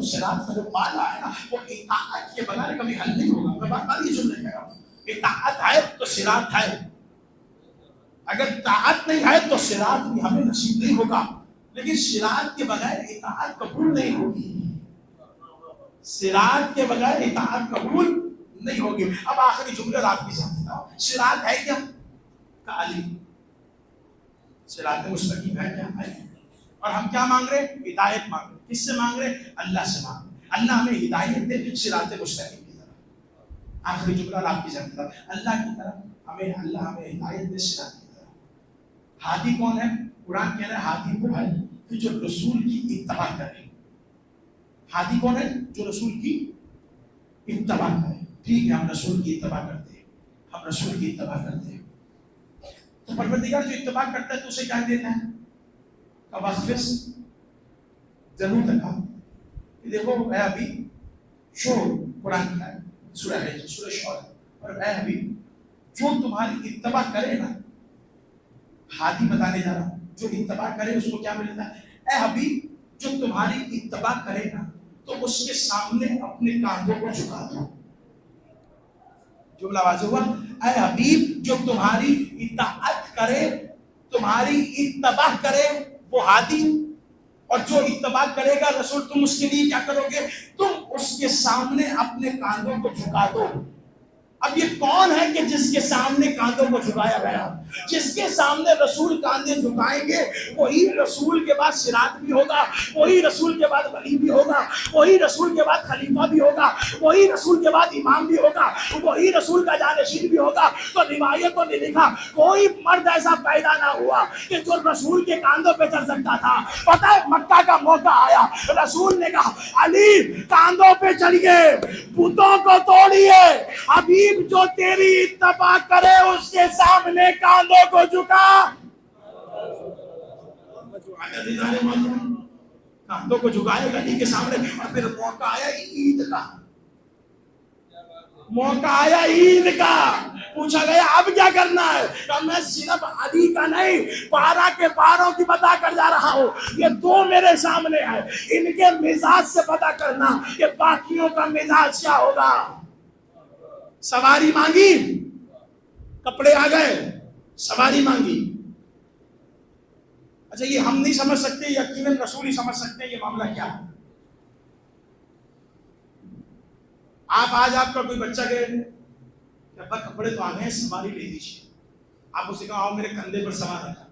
صراط کا جو معنی ہے نا وہ اطاعت کے بغیر کبھی حل نہیں ہوگا. میں بات نہیں سن رہا ہوں, اطاعت ہے تو صراط ہے, اگر اطاعت نہیں ہے تو صراط بھی ہمیں نصیب نہیں ہوگا. لیکن صراط کے بغیر اطاعت قبول نہیں ہوگی, صراط کے بغیر اطاعت قبول نہیں ہوگی. اب آخری جملہ آپ کی ساتھ, صراط ہے کیا؟ علی. صراط مستقیم ہے کیا؟ علی. اور ہم کیا مانگ رہے ہیں؟ ہدایت مانگ رہے ہیں. کس سے مانگ رہے ہیں؟ اللہ سے مانگ رہے ہیں. اللہ ہمیں ہدایت دے صراط مستقیم کی طرف. آخری جملہ آپ کی ساتھ, اللہ کی طرف ہمیں, اللہ ہمیں ہدایت دے صراط کی طرف. ہادی کون ہے؟ قرآن کہہ رہا ہے ہادی وہ ہے کہ جو رسول کی اتباع کرے. ہادی کون ہے؟ جو رسول کی اتباع کرے. ٹھیک ہے, ہم رسول کی اتباع کرتے ہیں, ہم رسول کی اتباع کرتے ہیں. تو پروردگار جو اتباع کرتا ہے تو اسے کیا دیتا ہے؟ واقفز ضرور تکا. دیکھو اے ابھی شور, قرآن کی ہے سورہ ہے, سورہ شور ہے, اور اے ابھی جو تمہاری اتباع کرے نا, ہادی بتانے جا رہا ہوں, جو اتباع کرے اس کو کیا ملتا ہے؟ اے حبیب جو تمہاری اتباع کرے نا تو اس کے سامنے اپنے کاندھوں کو جھکا دو. جملہ واضح ہوا؟ اے حبیب جو تمہاری اطاعت کرے, تمہاری اتباع کرے وہ ہادی, اور جو اتباع کرے گا رسول تم اس کے لیے کیا کرو گے؟ تم اس کے سامنے اپنے کاندھوں کو جھکا دو. اب یہ کون ہے کہ جس کے سامنے کاندھوں کو جھکایا گیا؟ جس کے سامنے رسول کاندھے جھکائیں گے وہی رسول کے بعد صراط بھی ہوگا, وہی رسول کے بعد ولی بھی ہوگا, وہی رسول کے بعد خلیفہ بھی ہوگا, وہی رسول کے بعد امام بھی ہوگا, وہی رسول کا جانشین بھی ہوگا. تو روایتوں نے لکھا کوئی مرد ایسا پیدا نہ ہوا کہ جو رسول کے کاندھوں پہ چڑھ سکتا تھا. پتہ ہے مکہ کا موقع آیا, رسول نے کہا علی کاندھوں پہ چڑھیے, بتوں کو توڑیے, حبیب جو تیری اتباع کرے اس کے سامنے کاندھوں کو جھکا. کاندھوں کو جھکائے گلی کے سامنے. اور پھر موقع آیا عید کا, موقع آیا عید کا. پوچھا گیا اب کیا کرنا ہے؟ کہ میں صرف علی کا نہیں, 12 کے 12 کی بتا کر جا رہا ہوں. یہ 2 میرے سامنے ہیں, ان کے مزاج سے پتا کرنا کہ باقیوں کا مزاج کیا ہوگا. سواری مانگی, کپڑے آ گئے, سواری مانگی. اچھا یہ ہم نہیں سمجھ سکتے, یقیناً رسول ہی سمجھ سکتے ہیں یہ معاملہ کیا ہے. آپ آج آپ کا کوئی بچہ گئے کہ ابا کپڑے تو آ گئے, سواری لے دیجیے. آپ اسے کہا آؤ میرے کندھے پر سوار رکھا.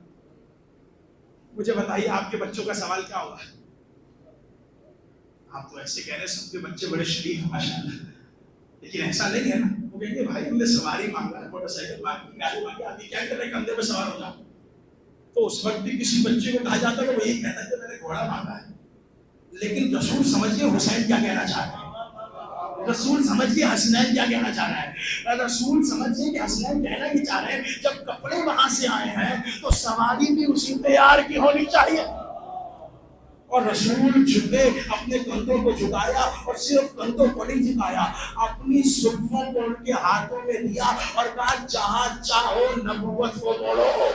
مجھے بتائیے آپ کے بچوں کا سوال کیا ہوگا؟ آپ تو ایسے کہہ رہے ہیں سب کے بچے بڑے شریف ہیں ماشاءاللہ, لیکن ایسا نہیں ہے نا. وہ کہیں گے بھائی ہم نے سواری مانگا ہے, موٹر سائیکل مانگی, گاڑی مانگی, آپ کیا کر رہے ہیں کندھے پہ سوار ہو جاؤ. تو اس وقت بھی کسی بچے کو کہا جاتا ہے کہ وہ یہی کہتا ہے کہ میں نے گھوڑا مانگا ہے. لیکن رسول سمجھیے حسین کیا کہنا چاہ رہے ہیں، رسول سمجھیے حسنین کیا کہنا چاہ رہا ہے، رسول سمجھیے کہ حسنین کہنا کی چاہ رہے ہیں جب کپڑے وہاں سے آئے ہیں تو سواری بھی اسی تیار کی ہونی چاہیے. اور رسول جھکے، اپنے کندھوں کو جھکایا، اور صرف کندھوں کو نہیں جھکایا، اپنی زلفوں کو ان کے ہاتھوں میں دیا اور کہا جہاں چاہو نبوت کو موڑو،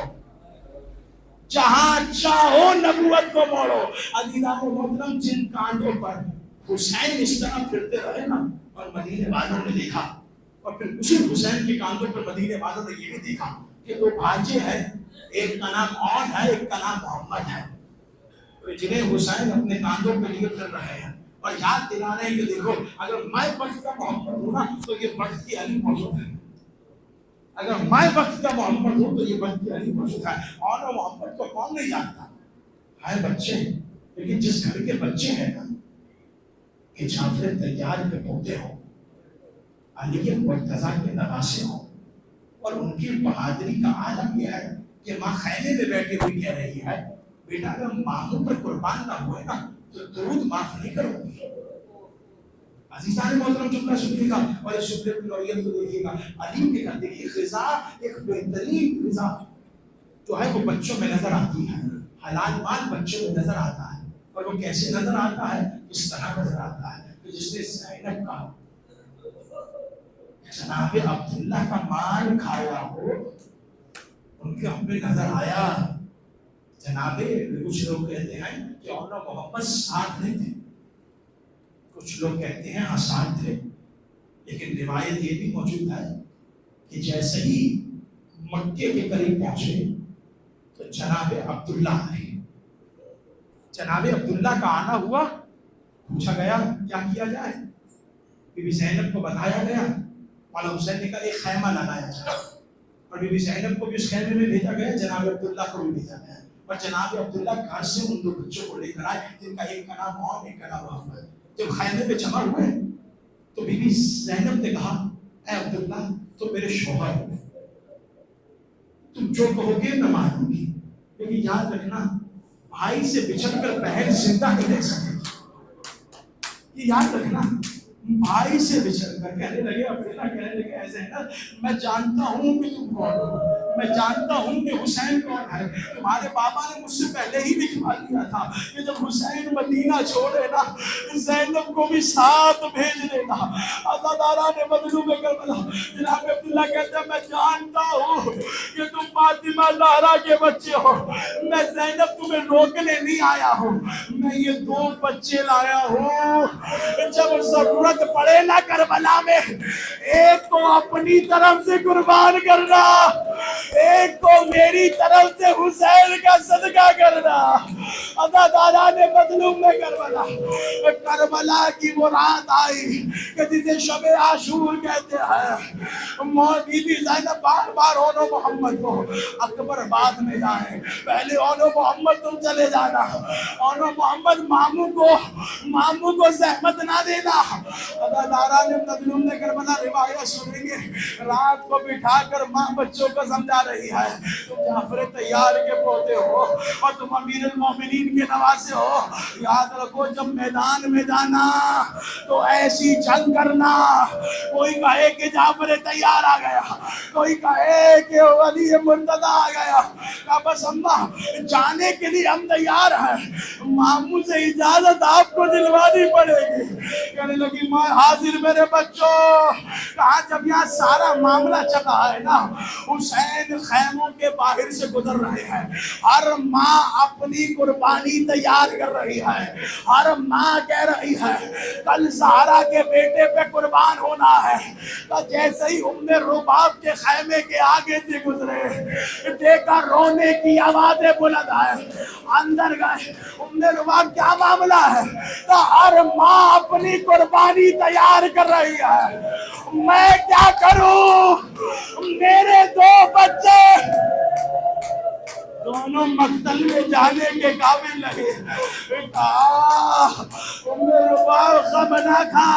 جہاں چاہو نبوت کو موڑو. عزیزان محترم، جن کانٹوں پر حسین اس طرح پھرتے رہے نا، اور مدینے والوں نے دیکھا، اور پھر اسی حسین کے کانٹوں پر مدینے والوں نے یہ بھی دیکھا کہ دو بھانجے ہیں، ایک کا نام عون ہے، ایک کا نام محمد ہے، جنہیں حسین اپنے کاندھوں پہ لیے کر رہے ہیں اور یاد دلا رہے ہیں کہ دیکھو اگر میں وقت کا محمد ہوں نا تو یہ وقت کی علی موجود ہے، اگر میں وقت کا محمد ہوں تو یہ وقت کی علی موجود ہے. اور محمد کو کون نہیں جانتا ہے بچے، لیکن جس گھر کے بچے ہیں نا کہ جعفر طیار کے پوتے ہوں، علی مرتضیٰ کے نواسے ہوں، اور ان کی بہادری کا عالم یہ ہے کہ ماں خیمے میں بیٹھی ہوئی کہہ رہی ہے بیٹا اگر ماموں پر قربان نہ ہوئے نا تو درود معاف نہیں کرو گی. عزیزان محترم جملہ سنیے گا اور اس جملے کی نوعیت کو دیکھیے گا. علی کے گھر دیکھیے غذا ایک بہترین غذا جو ہے وہ بچوں میں نظر آتی ہے، حلال مال بچوں میں نظر آتا ہے، اور وہ کیسے نظر آتا ہے، اس طرح نظر آتا ہے کہ جس نے زینب کا جناب عبداللہ کا مال کھایا ہو ان کے ہم پہ نظر آیا. جناب کچھ لوگ کہتے ہیں کہ اولا محمد ساتھ نہیں تھے، کچھ لوگ کہتے ہیں ہاں ساتھ تھے، لیکن روایت یہ بھی موجود ہے کہ جیسے ہی مکے کے قریب پہنچے تو جناب عبداللہ آئے. جناب عبداللہ کا آنا ہوا، پوچھا گیا کیا کیا جائے، بی بی زینب کو بتایا گیا، مولا حسین نے کہا ایک خیمہ لگایا جائے، اور بی بی زینب کو بھی اس خیمے میں بھیجا گیا، جناب عبداللہ کو بھی بھیجا گیا، اور جناب عبداللہ گھر سے ان دو بچوں کو لے کر آئے جن کا ایک کا نام عون ایک کا نام محمد. جب خیمے میں جمع ہوئے تو بی بی زینب نے کہا اے عبداللہ تم میرے شوہر ہو، تم جو کہو گے میں مانوں گی، لیکن یاد رکھنا بھائی سے بچھڑ کر بہن زندہ نہیں رہ سکے گی، یہ یاد رکھنا. بھائی سے بچھڑ کر کہنے لگے عبداللہ کہنے لگے ایسے ہے نا میں جانتا ہوں کہ تم کون ہو، میں جانتا ہوں کہ حسین کون ہے، تمہارے بابا نے مجھ سے پہلے ہی لکھوا دیا تھا کہ جب حسین مدینہ چھوڑے نا زینب کو بھی ساتھ بھیج دینا. عزاداران مظلوم کربلا جناب عبداللہ کہتے ہیں میں جانتا ہوں کہ تم فاطمہ زہرا کے بچے ہو، میں زینب تمہیں روکنے نہیں آیا ہوں، میں یہ دو بچے لایا ہوں، جب ضرورت پڑے نا کربلا میں ایک کو اپنی طرف سے قربان کرنا، ایک کو میری طرف سے حسین کا صدقہ کرنا. عزاداران مظلوم میں کربلا کی وہ رات آئی کہ جسے شب عاشور کہتے ہیں. بی بی زینب بار بار اونو محمد کو اکبر بعد میں جائیں، پہلے اونو محمد تم چلے جانا، اونو محمد ماموں کو زحمت نہ دینا. عزاداران مظلوم نے کربلا روایت سنیں گے، رات کو بٹھا کر ماں بچوں کو سمجھا رہی ہے تم جعفر طیار کے پوتے ہو اور تم امیر المومنین کے نواسے ہو، یاد رکھو جب میدان میں جانا تو ایسی جنگ کرنا، کوئی کہے کہ جعفر طیار آ گیا، کوئی کہے کہ علی مرتضیٰ آ گیا، کہا بس اماں جانے کے لیے ہم تیار ہیں، ماموں سے اجازت آپ کو دلوانی پڑے گی. کہنے لگی ماں حاضر میرے بچوں. کہا جب یہاں سارا معاملہ چلا ہے نا حسین خیموں کے باہر سے گزر رہے ہیں، ہر ماں اپنی قربانی تیار کر رہی ہے، ہر ماں کہہ رہی ہے کل زہرا کے بیٹے پہ قربان ہونا ہے. تو جیسے ہی ام رباب کے خیمے کے آگے سے گزرے دیکھا رونے کی آوازیں بلند آئے، اندر گئے ام رباب کیا معاملہ ہے، تو ہر ماں اپنی قربانی تیار کر رہی ہے، میں کیا کروں، میرے دو دونوں مقتل میں جانے کے قابل نہیں. غم نہ کھا,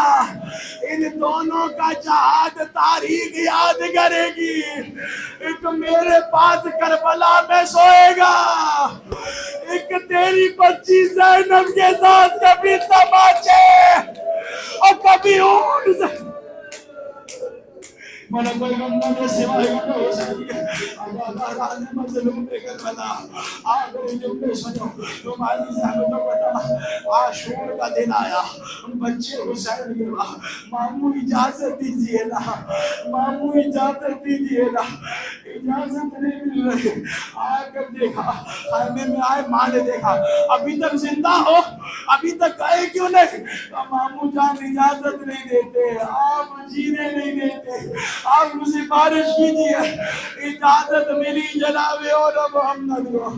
ان دونوں کا جہاد تاریخ یاد کرے گی. ایک میرے پاس کربلا میں سوئے گا, ایک تیری بچی زینب کے ساتھ کبھی تماچے اور کبھی اونٹ سے مانا کوئی غمہ میں سوائے گا حسین کے. آزاداران مظلوم پہ کربلا آخری جملے سنو. تمہاری زحمتوں کو تمام عاشور کا دن آیا, ان بچے حسین کے بعد ماموں اجازت دیجئے نا, ماموں اجازت دیجئے نا. اجازت نہیں مل رہی. آ کر دیکھا, خیمے میں آئے, ماں نے دیکھا ابھی تک زندہ ہو, ابھی تک گئے کیوں نہیں. ماموں جان اجازت نہیں دیتے, آپ جینے نہیں دیتے, آپ مجھے بارش کیجیے. اجازت ملی جناب اولا محمد کو.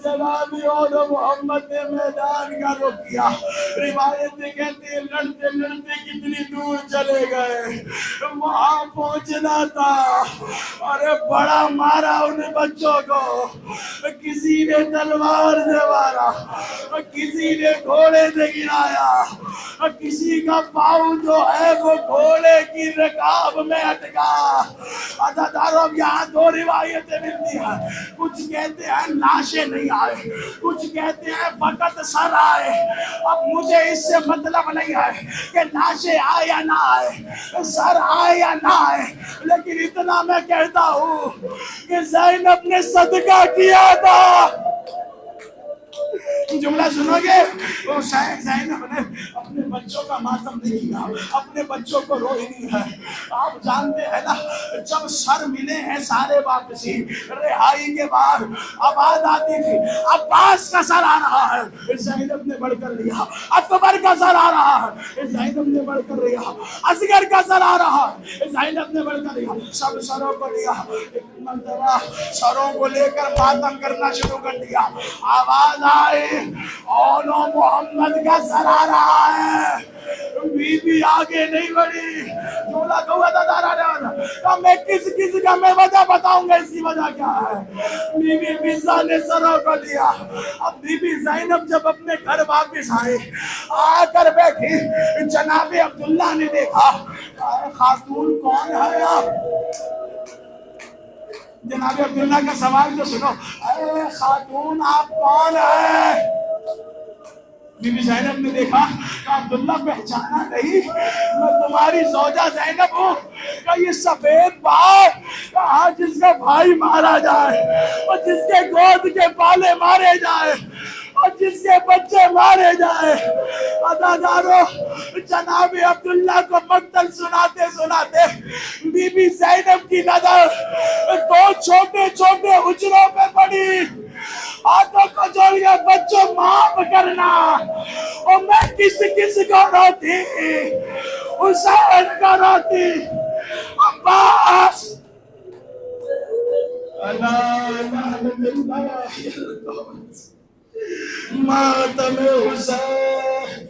جناب اولا محمد نے میدان کا رخ کیا. روایتیں کہتے ہیں لڑتے لڑتے کتنی دور چلے گئے, وہاں پہنچنا تھا. ارے بڑا مارا ان بچوں کو, کسی نے تلوار سے مارا, کسی نے گھوڑے سے گرایا, کسی کا پاؤں جو ہے وہ گھوڑے کی رکاب میں اٹکا. عزاداروں یہاں دو روایتیں ملتی ہیں. کچھ کہتے ہیں لاشیں نہیں آئے, کچھ کہتے ہیں فقط سر آئے. اب مجھے اس سے مطلب نہیں ہے کہ لاشیں آئے یا نہ آئے, سر آئے یا نہ آئے, لیکن اتنا میں کہتا ہوں کہ زینب نے صدقہ کیا تھا. جملہ سنو گے, وہ زینب نے اپنے بچوں کا ماتم نہیں کیا, اپنے بچوں کو روئی نہیں ہے. آپ جانتے ہیں نا, جب سر ملے ہیں سارے واپسی رہائی کے بعد آواز آتی تھی عباس کا سر آ رہا ہے, زینب نے بڑھ کر لیا. اکبر کا سر آ رہا ہے, زینب نے بڑھ کر لیا. اصغر کا سر آ رہا ہے, زینب نے بڑھ کر لیا. سب سروں کو لیا, ایک مرتبہ سروں کو لے کر ماتم کرنا شروع کر دیا. آواز آئی اولو محمد کا سر آ رہا ہے. بی بی آگے نہیں بڑھی. جملہ کہا تھا دارا میں کس کا میں وجہ بتاؤں گا, اس کی وجہ کیا ہے. بی بی فضہ نے سروں کو لیا. اب بی بی زینب جب اپنے گھر واپس آئے, آ کر بیٹھی, جناب عبداللہ نے دیکھا خاتون کون ہے آپ. جناب عبداللہ کا سوال تو سنو, اے خاتون آپ کون ہے. بی بی زینب نے دیکھا کہ عبداللہ پہچانا نہیں, میں تمہاری زوجہ زینب ہوں. کہ یہ سفید باغ کہا جس کا بھائی مارا جائے, اور جس کے گود کے بالے مارے جائے, اور جس کے بچے مارے جائے. عزادارو جناب عبداللہ کو مقتل سناتے سناتے بی بی زینب کی نظر دو چھوٹے چھوٹے حجروں پہ پڑی. ہاتھوں کو جوڑیا, بچوں معاف کرنا. اور میں کس کو روتی, حسین کو روتی. عباس ماتم حسین